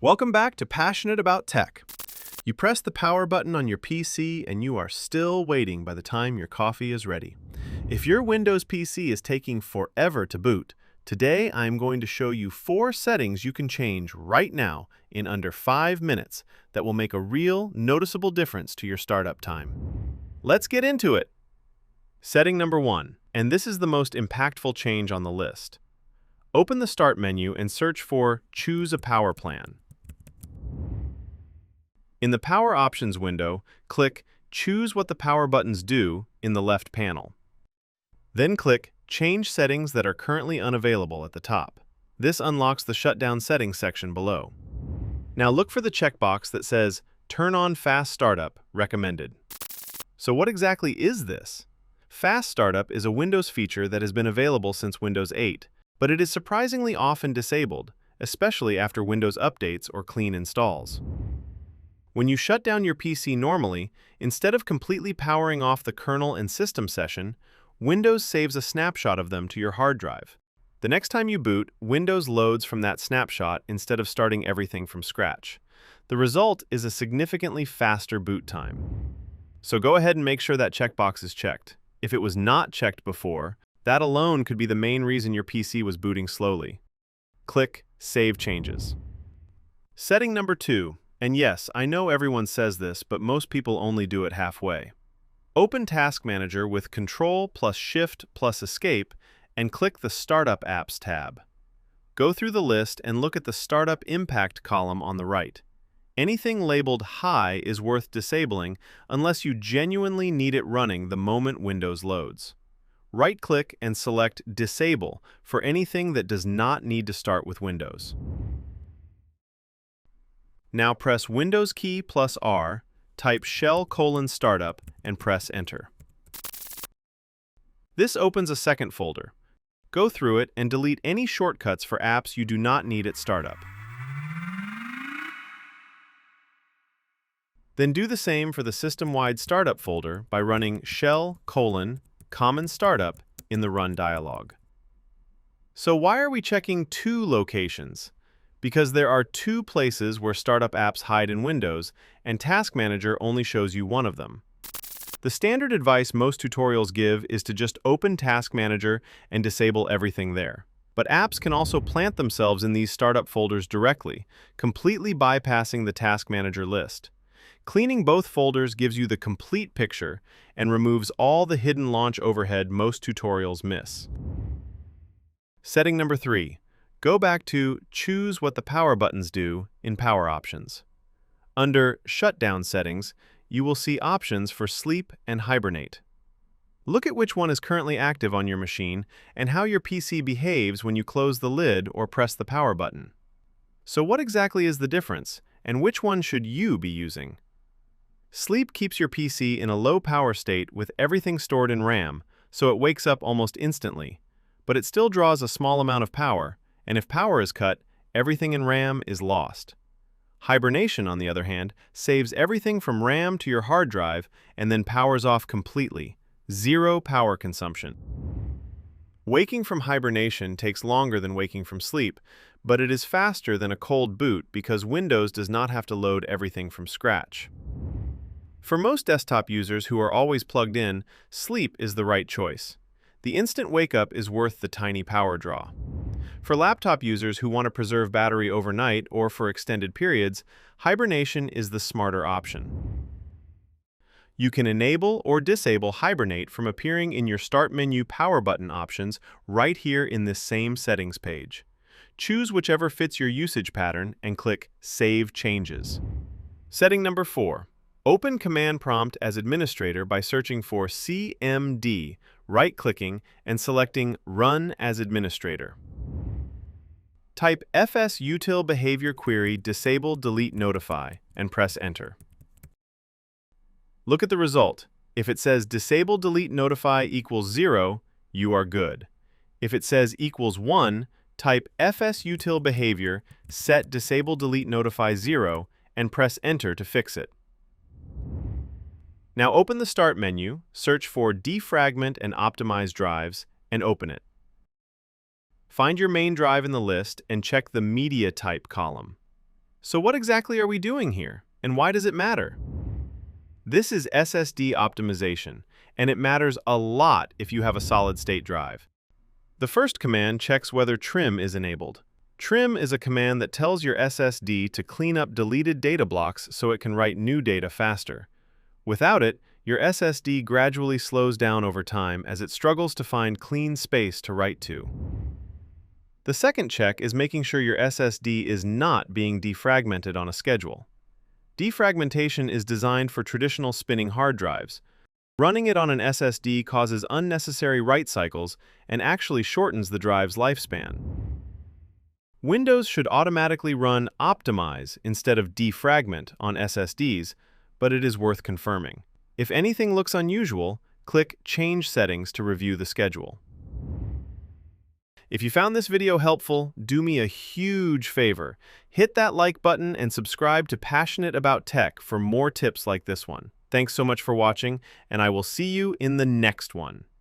Welcome back to Passionate About Tech. You press the power button on your PC and you are still waiting by the time your coffee is ready. If your Windows PC is taking forever to boot, today I'm going to show you 4 settings you can change right now in under 5 minutes that will make a real, noticeable difference to your startup time. Let's get into it! Setting number 1, and this is the most impactful change on the list. Open the Start menu and search for Choose a Power Plan. In the Power Options window, click Choose what the power buttons do in the left panel. Then click Change Settings that are currently unavailable at the top. This unlocks the Shutdown Settings section below. Now look for the checkbox that says Turn on Fast Startup Recommended. So what exactly is this? Fast Startup is a Windows feature that has been available since Windows 8, but it is surprisingly often disabled, especially after Windows updates or clean installs. When you shut down your PC normally, instead of completely powering off the kernel and system session, Windows saves a snapshot of them to your hard drive. The next time you boot, Windows loads from that snapshot instead of starting everything from scratch. The result is a significantly faster boot time. So go ahead and make sure that checkbox is checked. If it was not checked before, that alone could be the main reason your PC was booting slowly. Click Save Changes. Setting number 2. And yes, I know everyone says this, but most people only do it halfway. Open Task Manager with Control plus Shift plus Escape and click the Startup Apps tab. Go through the list and look at the Startup Impact column on the right. Anything labeled High is worth disabling unless you genuinely need it running the moment Windows loads. Right-click and select Disable for anything that does not need to start with Windows. Now press Windows key plus R, type shell:startup, and press Enter. This opens a second folder. Go through it and delete any shortcuts for apps you do not need at startup. Then do the same for the system-wide startup folder by running shell:"common startup in the Run dialog. So why are we checking 2 locations? Because there are 2 places where startup apps hide in Windows, and Task Manager only shows you one of them. The standard advice most tutorials give is to just open Task Manager and disable everything there. But apps can also plant themselves in these startup folders directly, completely bypassing the Task Manager list. Cleaning both folders gives you the complete picture and removes all the hidden launch overhead most tutorials miss. Setting number 3. Go back to Choose what the power buttons do in Power Options. Under Shutdown Settings, you will see options for Sleep and Hibernate. Look at which one is currently active on your machine and how your PC behaves when you close the lid or press the power button. So what exactly is the difference, and which one should you be using? Sleep keeps your PC in a low power state with everything stored in RAM, so it wakes up almost instantly, but it still draws a small amount of power, and if power is cut, everything in RAM is lost. Hibernation, on the other hand, saves everything from RAM to your hard drive and then powers off completely. 0 power consumption. Waking from hibernation takes longer than waking from sleep, but it is faster than a cold boot because Windows does not have to load everything from scratch. For most desktop users who are always plugged in, sleep is the right choice. The instant wake-up is worth the tiny power draw. For laptop users who want to preserve battery overnight or for extended periods, hibernation is the smarter option. You can enable or disable Hibernate from appearing in your Start menu power button options right here in this same settings page. Choose whichever fits your usage pattern and click Save Changes. Setting number 4. Open Command Prompt as Administrator by searching for CMD, right-clicking, and selecting Run as Administrator. Type fsutil behavior query disable delete notify and press Enter. Look at the result. If it says disable delete notify equals 0, you are good. If it says equals 1, type fsutil behavior set disable delete notify 0 and press Enter to fix it. Now open the Start menu, search for Defragment and Optimize Drives, and open it. Find your main drive in the list and check the Media Type column. So what exactly are we doing here, and why does it matter? This is SSD optimization, and it matters a lot if you have a solid-state drive. The first command checks whether trim is enabled. Trim is a command that tells your SSD to clean up deleted data blocks so it can write new data faster. Without it, your SSD gradually slows down over time as it struggles to find clean space to write to. The second check is making sure your SSD is not being defragmented on a schedule. Defragmentation is designed for traditional spinning hard drives. Running it on an SSD causes unnecessary write cycles and actually shortens the drive's lifespan. Windows should automatically run Optimize instead of Defragment on SSDs, but it is worth confirming. If anything looks unusual, click Change Settings to review the schedule. If you found this video helpful, do me a huge favor. Hit that like button and subscribe to Passionate About Tech for more tips like this one. Thanks so much for watching, and I will see you in the next one.